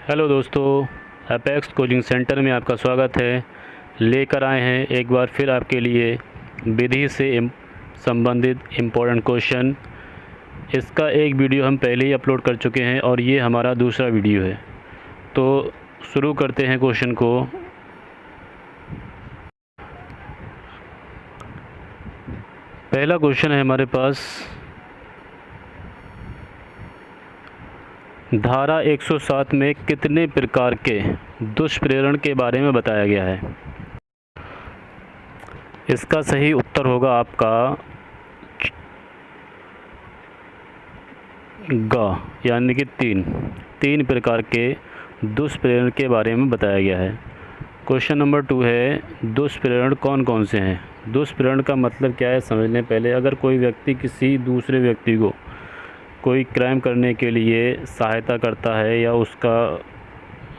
Hello दोस्तों, apex coaching centre में आपका स्वागत है। लेकर आए हैं एक बार फिर आपके लिए विधि से संबंधित इम्पोर्टेंट क्वेश्चन। इसका एक वीडियो हम पहले ही अपलोड कर चुके हैं और ये हमारा दूसरा वीडियो है। तो शुरू करते हैं क्वेश्चन को। पहला क्वेश्चन है हमारे पास, धारा 107 में कितने प्रकार के दुष्प्रेरण के बारे में बताया गया है। इसका सही उत्तर होगा आपका ग, यानी कि तीन प्रकार के दुष्प्रेरण के बारे में बताया गया है। क्वेश्चन नंबर 2 है, दुष्प्रेरण कौन कौन से हैं। दुष्प्रेरण का मतलब क्या है समझने पहले। अगर कोई व्यक्ति किसी दूसरे व्यक्ति को कोई क्राइम करने के लिए सहायता करता है या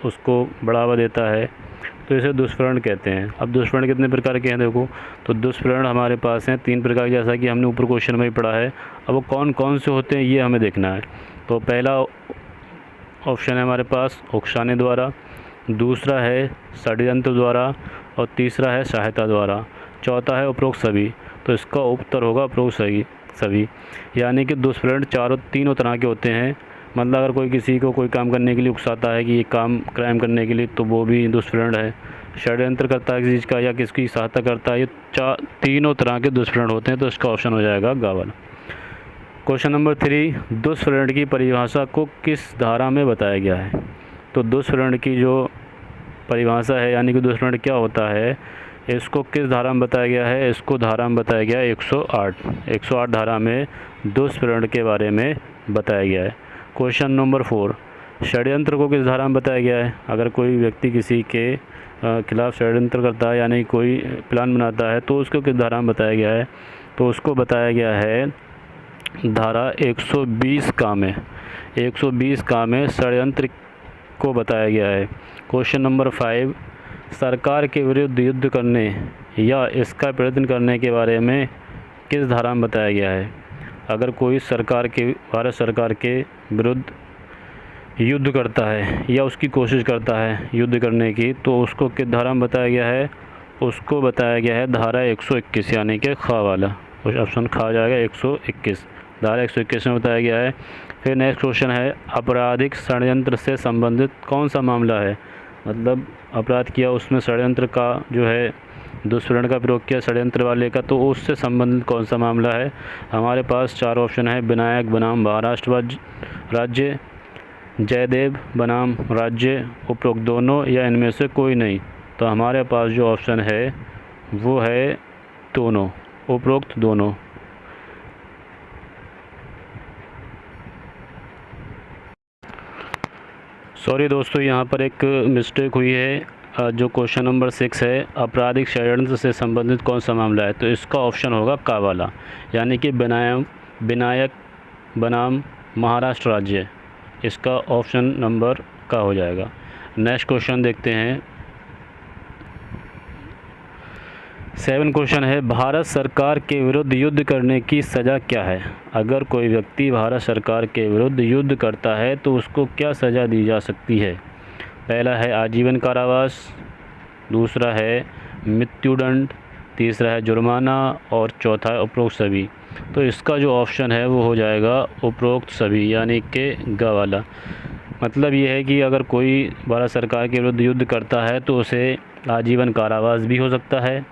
उसको बढ़ावा देता है तो इसे दुष्प्रेरण कहते हैं। अब दुष्प्रेरण कितने प्रकार के हैं देखो, तो दुष्प्रेरण हमारे पास हैं 3 प्रकार, जैसा कि हमने ऊपर क्वेश्चन में ही पढ़ा है। अब वो कौन कौन से होते हैं ये हमें देखना है। तो पहला ऑप्शन है हमारे पास उकसाने द्वारा, दूसरा है षड्यंत्र द्वारा और तीसरा है सहायता द्वारा, चौथा है उपरोक्त सभी। तो इसका उत्तर होगा उपरोक्त सभी, यानी कि दुष्प्रेरण तीनों तरह के होते हैं। मतलब अगर कोई किसी को कोई काम करने के लिए उकसाता है कि ये काम क्राइम करने के लिए, तो वो भी दुष्प्रेरण है। षड्यंत्र करता है किसी चीज़ का या किसकी सहायता करता है, ये तीनों तरह के दुष्प्रेरण होते हैं। तो इसका ऑप्शन हो जाएगा ग वाला। क्वेश्चन नंबर 3, दुष्प्रेरण की परिभाषा को किस धारा में बताया गया है। तो दुष्प्रेरण की जो परिभाषा है, यानी कि दुष्प्रेरण क्या होता है, इसको किस धारा में बताया गया है। इसको धारा में बताया गया है 108 धारा में दुष्प्रेरण के बारे में बताया गया है। क्वेश्चन नंबर 4, षड्यंत्र को किस धारा में बताया गया है। अगर कोई व्यक्ति किसी के खिलाफ षड्यंत्र करता है, यानी कोई प्लान बनाता है, तो उसको किस धारा में बताया गया है। तो उसको बताया गया है धारा 120 का में षड्यंत्र को बताया गया है। क्वेश्चन नंबर 5, सरकार के विरुद्ध युद्ध करने या इसका प्रयत्न करने के बारे में किस धारा में बताया गया है। अगर कोई भारत सरकार के विरुद्ध युद्ध करता है या उसकी कोशिश करता है युद्ध करने की, तो उसको किस धारा में बताया गया है। उसको बताया गया है धारा 121, यानी कि ख वाला। ऑप्शन खा जाएगा 121, धारा 121 में बताया गया है। फिर नेक्स्ट क्वेश्चन है, आपराधिक षड्यंत्र से संबंधित कौन सा मामला है। मतलब अपराध किया, उसमें षड्यंत्र का जो है दुष्प्रेरण का प्रयोग किया षड्यंत्र वाले का, तो उससे संबंधित कौन सा मामला है। हमारे पास 4 ऑप्शन है, विनायक बनाम महाराष्ट्र राज्य, जयदेव बनाम राज्य, उपरोक्त दोनों या इनमें से कोई नहीं। तो हमारे पास जो ऑप्शन है वो है दोनों, उपरोक्त दोनों। सॉरी दोस्तों, यहाँ पर एक मिस्टेक हुई है। जो क्वेश्चन नंबर 6 है, आपराधिक षड्यंत्र से संबंधित कौन सा मामला है, तो इसका ऑप्शन होगा का वाला, यानी कि विनायक बनाम महाराष्ट्र राज्य। इसका ऑप्शन नंबर का हो जाएगा। नेक्स्ट क्वेश्चन देखते हैं। 7 क्वेश्चन है, भारत सरकार के विरुद्ध युद्ध करने की सज़ा क्या है। अगर कोई व्यक्ति भारत सरकार के विरुद्ध युद्ध करता है तो उसको क्या सज़ा दी जा सकती है। पहला है आजीवन कारावास, दूसरा है मृत्युदंड, तीसरा है जुर्माना और चौथा है उपरोक्त सभी। तो इसका जो ऑप्शन है वो हो जाएगा उपरोक्त सभी, यानी कि ग वाला। मतलब ये है कि अगर कोई भारत सरकार के विरुद्ध युद्ध करता है तो उसे आजीवन कारावास भी हो सकता है,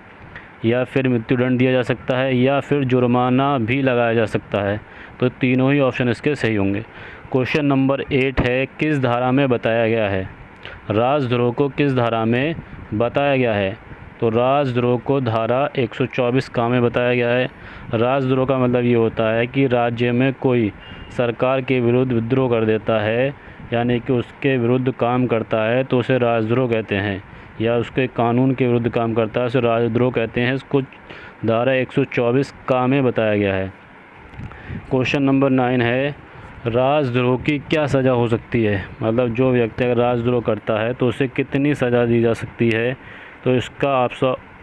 या फिर मृत्युदंड दिया जा सकता है, या फिर जुर्माना भी लगाया जा सकता है। तो तीनों ही ऑप्शन इसके सही होंगे। क्वेश्चन नंबर 8 है, किस धारा में बताया गया है। राजद्रोह को किस धारा में बताया गया है। तो राजद्रोह को धारा 124 का में बताया गया है। राजद्रोह का मतलब ये होता है कि राज्य में कोई सरकार के विरुद्ध विद्रोह कर देता है, यानी कि उसके विरुद्ध काम करता है, तो उसे राजद्रोह कहते हैं, या उसके कानून के विरुद्ध काम करता है उसे राजद्रोह कहते हैं। इसको धारा 124 का में बताया गया है। क्वेश्चन नंबर 9 है, राजद्रोह की क्या सज़ा हो सकती है। मतलब जो व्यक्ति अगर राजद्रोह करता है तो उसे कितनी सज़ा दी जा सकती है। तो इसका आप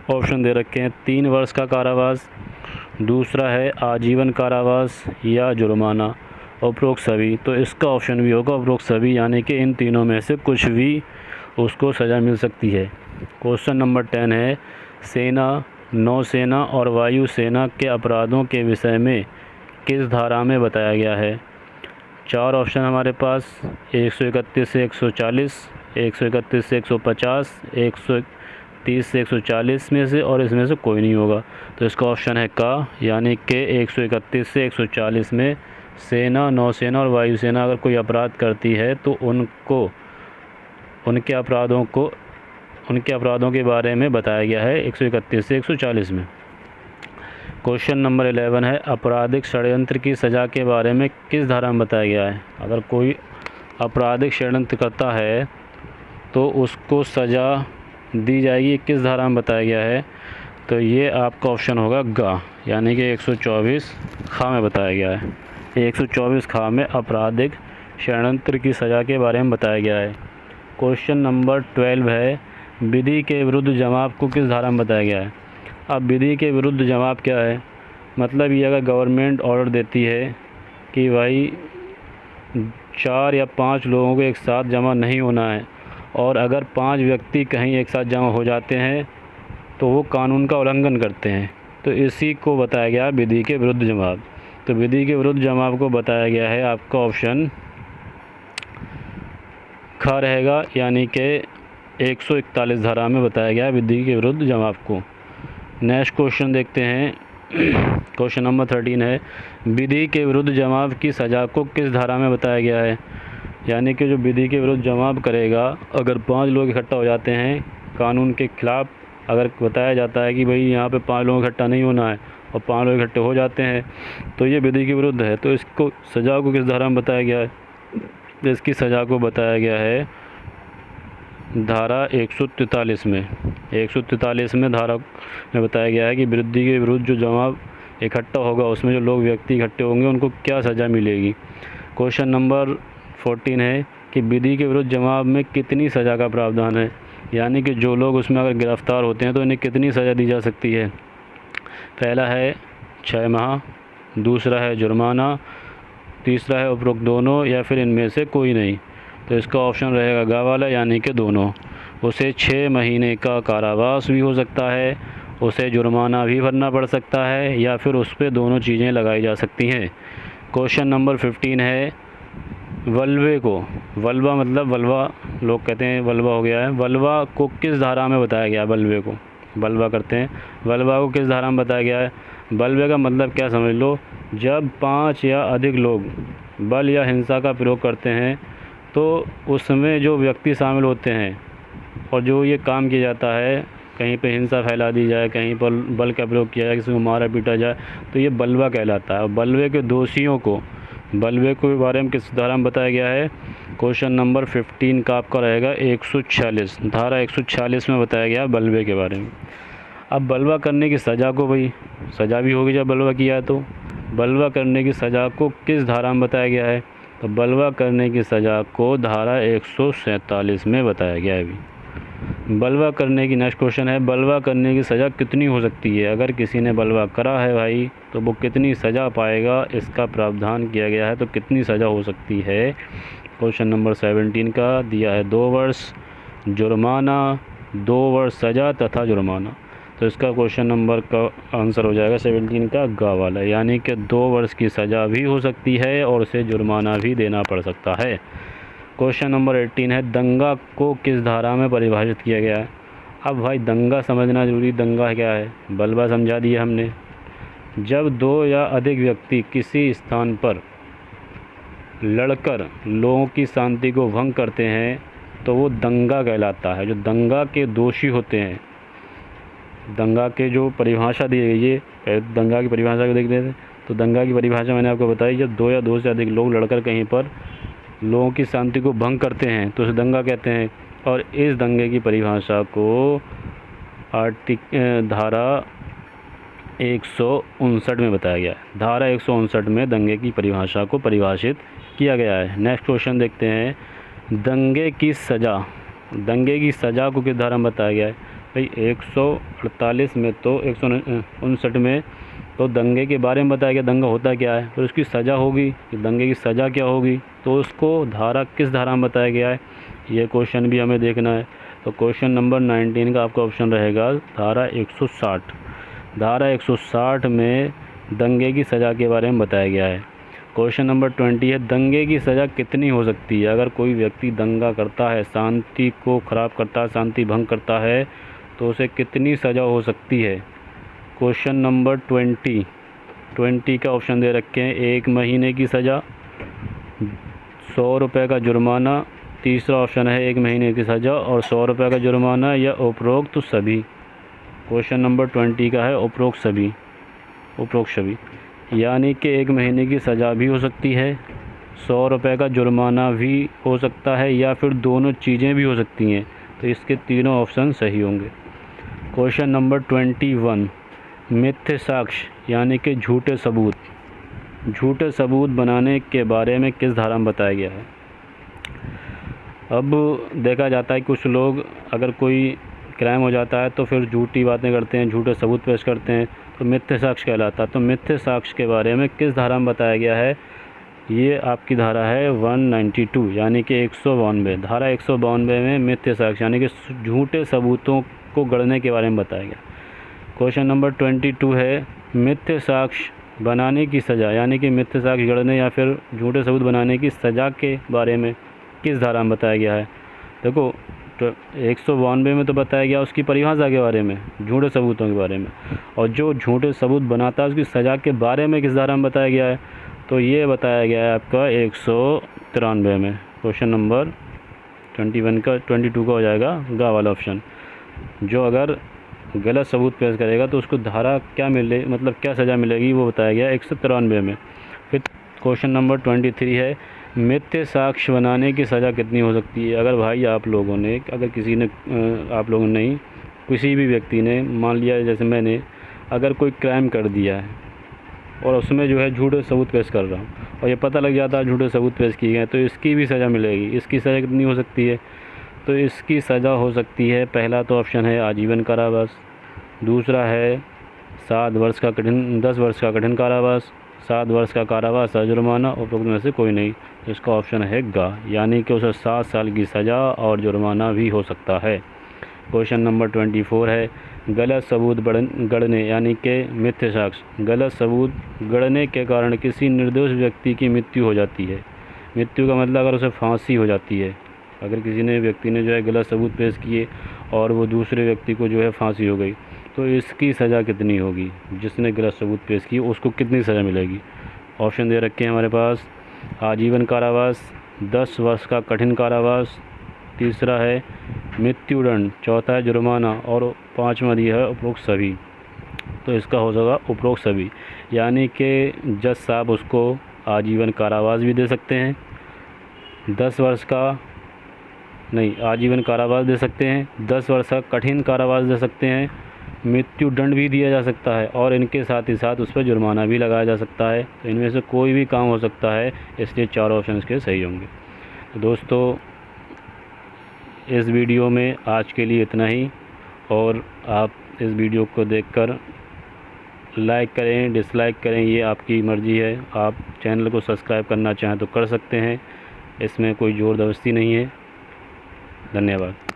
ऑप्शन दे रखे हैं, 3 वर्ष का कारावास, दूसरा है आजीवन कारावास या जुर्माना, उपरोक्त सभी, तो इसका ऑप्शन भी होगा उपरोक्त सभी, यानी कि इन तीनों में से कुछ भी उसको सज़ा मिल सकती है। क्वेश्चन नंबर 10 है, सेना, नौसेना और वायुसेना के अपराधों के विषय में किस धारा में बताया गया है? 4 ऑप्शन हमारे पास, 131 से 140, 131 से 150, 130 से 140 में से, और इसमें से कोई नहीं होगा। तो इसका ऑप्शन है का, यानी कि 131 से 140 में सेना, नौसेना और वायुसेना अगर कोई अपराध करती है तो उनको उनके अपराधों के बारे में बताया गया है 131 से 140 में। क्वेश्चन नंबर 11 है, आपराधिक षड्यंत्र की सज़ा के बारे में किस धारा में बताया गया है? अगर कोई आपराधिक षड्यंत्र करता है तो उसको सज़ा दी जाएगी, किस धारा में बताया गया है? तो ये आपका ऑप्शन होगा गा, यानी कि 124 खा में बताया गया है। 124 खा में आपराधिक षड्यंत्र की सज़ा के बारे में बताया गया है। क्वेश्चन नंबर 12 है, विधि के विरुद्ध जवाब को किस धारा में बताया गया है? अब विधि के विरुद्ध जवाब क्या है? मतलब ये अगर गवर्नमेंट ऑर्डर देती है कि भाई 4 या 5 लोगों को एक साथ जमा नहीं होना है, और अगर 5 व्यक्ति कहीं एक साथ जमा हो जाते हैं तो वो कानून का उल्लंघन करते हैं, तो इसी को बताया गया विधि के विरुद्ध जवाब। तो विधि के विरुद्ध जवाब को बताया गया है आपका ऑप्शन खा रहेगा, यानी कि 141 धारा में बताया गया है विधि के विरुद्ध जवाब को। नेक्स्ट क्वेश्चन देखते हैं। क्वेश्चन नंबर 13 है, विधि के विरुद्ध जवाब की सज़ा को किस धारा में बताया गया है? यानी कि जो विधि के विरुद्ध जवाब करेगा, अगर 5 लोग इकट्ठा हो जाते हैं कानून के ख़िलाफ़, अगर बताया जाता है कि भाई यहाँ पे 5 लोग इकट्ठा नहीं होना है और 5 लोग इकट्ठे हो जाते हैं तो ये विधि के विरुद्ध है, तो इसको सज़ा को किस धारा में बताया गया है? तो इसकी सज़ा को बताया गया है धारा 143 में। 143 में धारा में बताया गया है कि विधि के विरुद्ध जो जवाब इकट्ठा होगा उसमें जो लोग व्यक्ति इकट्ठे होंगे उनको क्या सज़ा मिलेगी। क्वेश्चन नंबर 14 है कि विधि के विरुद्ध जवाब में कितनी सज़ा का प्रावधान है? यानी कि जो लोग उसमें अगर गिरफ़्तार होते हैं तो इन्हें कितनी सज़ा दी जा सकती है? पहला है 6 माह, दूसरा है जुर्माना, तीसरा है उपरोक्त दोनों, या फिर इनमें से कोई नहीं। तो इसका ऑप्शन रहेगा गा वाला, यानी कि दोनों। उसे 6 महीने का कारावास भी हो सकता है, उसे जुर्माना भी भरना पड़ सकता है, या फिर उस पर दोनों चीज़ें लगाई जा सकती हैं। क्वेश्चन नंबर 15 है, वल्वे को, वल्वा मतलब वल्वा लोग कहते हैं वल्वा हो गया है, वल्वा को किस धारा में बताया गया? वल्वे को वल्वा करते हैं, वल्वा को किस धारा में बताया गया है? वल्वे का मतलब क्या समझ लो, जब 5 या अधिक लोग बल या हिंसा का प्रयोग करते हैं तो उसमें जो व्यक्ति शामिल होते हैं और जो ये काम किया जाता है, कहीं पे हिंसा फैला दी जाए, कहीं पर बल का प्रयोग किया जाए, किसी को मारा पीटा जाए, तो ये बलवा कहलाता है। और बलवे के दोषियों को, बलवे के बारे में किस धारा में बताया गया है? क्वेश्चन नंबर 15 का आपका रहेगा 146, धारा 146 में बताया गया बलवे के बारे में। अब बलवा करने की सज़ा को, भाई सज़ा भी होगी जब बलवा किया है, तो बलवा करने की सज़ा को किस धारा में बताया गया है? तो बलवा करने की सज़ा को धारा 147 में बताया गया है। अभी बलवा करने की नेक्स्ट क्वेश्चन है, बलवा करने की सज़ा कितनी हो सकती है? अगर किसी ने बलवा करा है भाई तो वो कितनी सज़ा पाएगा, इसका प्रावधान किया गया है। तो कितनी सज़ा हो सकती है? क्वेश्चन नंबर 17 का दिया है 2 वर्ष जुर्माना, 2 वर्ष सज़ा तथा जुर्माना। तो इसका क्वेश्चन नंबर का आंसर हो जाएगा 17 का गा वाला, यानी कि 2 वर्ष की सज़ा भी हो सकती है और उसे जुर्माना भी देना पड़ सकता है। क्वेश्चन नंबर 18 है, दंगा को किस धारा में परिभाषित किया गया है? अब भाई दंगा समझना जरूरी, दंगा क्या है? बलवा समझा दिया हमने। जब 2 या अधिक व्यक्ति किसी स्थान पर लड़कर लोगों की शांति को भंग करते हैं तो वो दंगा कहलाता है। जो दंगा के दोषी होते हैं, दंगा के जो परिभाषा दी गई है, दंगा की परिभाषा को देखते हैं तो दंगा की परिभाषा मैंने आपको बताई, जब 2 या 2 से अधिक लोग लड़कर कहीं पर लोगों की शांति को भंग करते हैं तो उसे दंगा कहते हैं। और इस दंगे की परिभाषा को धारा 159 में बताया गया है। धारा 159 में दंगे की परिभाषा को परिभाषित किया गया है। नेक्स्ट क्वेश्चन देखते हैं, दंगे की सज़ा को किस धारा में बताया गया है? भाई 148 में तो 159 में तो दंगे के बारे में बताया गया, दंगा होता क्या है, फिर उसकी सज़ा होगी कि दंगे की सज़ा क्या होगी, तो उसको धारा किस धारा में बताया गया है, ये क्वेश्चन भी हमें देखना है। तो क्वेश्चन नंबर 19 का आपका ऑप्शन रहेगा धारा 160। धारा 160 में दंगे की सज़ा के बारे में बताया गया है। क्वेश्चन नंबर 20 है, दंगे की सज़ा कितनी हो सकती है। अगर कोई व्यक्ति दंगा करता है, शांति को ख़राब करता है, शांति भंग करता है, तो उसे कितनी सज़ा हो सकती है। क्वेश्चन नंबर 20 का ऑप्शन दे रखे हैं, 1 महीने की सज़ा, 100 रुपये का जुर्माना। तीसरा ऑप्शन है 1 महीने की सज़ा और 100 रुपये का जुर्माना, या उपरोक्त सभी। क्वेश्चन नंबर 20 का है उपरोक्त सभी, यानी कि 1 महीने की सज़ा भी हो सकती है, 100 रुपये का जुर्माना भी हो सकता है, या फिर दोनों चीज़ें भी हो सकती हैं। तो इसके तीनों ऑप्शन सही होंगे। क्वेश्चन नंबर 21, मिथ्या साक्ष्य यानी कि झूठे सबूत बनाने के बारे में किस धारा में बताया गया है। अब देखा जाता है कुछ लोग, अगर कोई क्राइम हो जाता है तो फिर झूठी बातें करते हैं, झूठे सबूत पेश करते हैं, तो मिथ्या साक्ष्य कहलाता है। तो मिथ्या साक्ष्य के बारे में किस धारा में बताया गया है, ये आपकी धारा है 192 यानी कि 192। धारा 192 में मिथ्या साक्ष्य यानी कि झूठे सबूतों को गढ़ने के बारे में बताया गया। क्वेश्चन नंबर 22 है, मिथ्या साक्ष्य बनाने की सज़ा यानी कि मिथ्या साक्ष्य गढ़ने या फिर झूठे सबूत बनाने की सज़ा के बारे में किस धारा में बताया गया है। देखो, तो 192 में तो बताया गया उसकी परिभाषा के बारे में, झूठे सबूतों के बारे में, और जो झूठे सबूत बनाता है उसकी सज़ा के बारे में किस धारा में बताया गया है, तो ये बताया गया है आपका 193 में। क्वेश्चन नंबर 22 का हो जाएगा गा वाला ऑप्शन। जो अगर गलत सबूत पेश करेगा तो उसको धारा क्या मिले, मतलब क्या सज़ा मिलेगी, वो बताया गया 193 में। फिर क्वेश्चन नंबर 23 है, मिथ्या साक्ष्य बनाने की सज़ा कितनी हो सकती है। अगर भाई आप लोगों ने किसी भी व्यक्ति ने, मान लिया जैसे मैंने अगर कोई क्राइम कर दिया है और उसमें जो है झूठे सबूत पेश कर रहा हूँ और ये पता लग जाता है झूठे सबूत पेश किए गए, तो इसकी भी सज़ा मिलेगी। इसकी सज़ा कितनी हो सकती है, तो इसकी सज़ा हो सकती है, पहला तो ऑप्शन है आजीवन कारावास, दूसरा है 10 वर्ष का कठिन कारावास, 7 वर्ष का कारावास या जुर्माना, उपरोक्त में से कोई नहीं। तो इसका ऑप्शन है गा, यानी कि उसे 7 साल की सज़ा और जुर्माना भी हो सकता है। क्वेश्चन नंबर 24 है, गलत सबूत गढ़ने यानी कि मिथ्या साक्ष्य, गलत सबूत गढ़ने के कारण किसी निर्दोष व्यक्ति की मृत्यु हो जाती है। मृत्यु का मतलब अगर उसे फांसी हो जाती है, अगर किसी व्यक्ति ने जो है गलत सबूत पेश किए और वो दूसरे व्यक्ति को जो है फांसी हो गई, तो इसकी सज़ा कितनी होगी, जिसने गलत सबूत पेश किए उसको कितनी सज़ा मिलेगी। ऑप्शन दे रखे हैं हमारे पास, आजीवन कारावास, 10 वर्ष का कठिन कारावास, तीसरा है मृत्युदंड, चौथा है जुर्माना और 5वां दिया है उपरोक्त सभी। तो इसका हो जाएगा उपरोक्त सभी, यानी कि जज साहब उसको आजीवन कारावास भी दे सकते हैं, 10 वर्ष का नहीं आजीवन कारावास दे सकते हैं, 10 वर्ष का कठिन कारावास दे सकते हैं, मृत्यु दंड भी दिया जा सकता है और इनके साथ ही साथ उस पर जुर्माना भी लगाया जा सकता है। तो इनमें से कोई भी काम हो सकता है, इसलिए 4 ऑप्शन इसके सही होंगे। तो दोस्तों, इस वीडियो में आज के लिए इतना ही, और आप इस वीडियो को देखकर लाइक करें, डिसलाइक करें, ये आपकी मर्ज़ी है। आप चैनल को सब्सक्राइब करना चाहें तो कर सकते हैं, इसमें कोई ज़बरदस्ती नहीं है। धन्यवाद।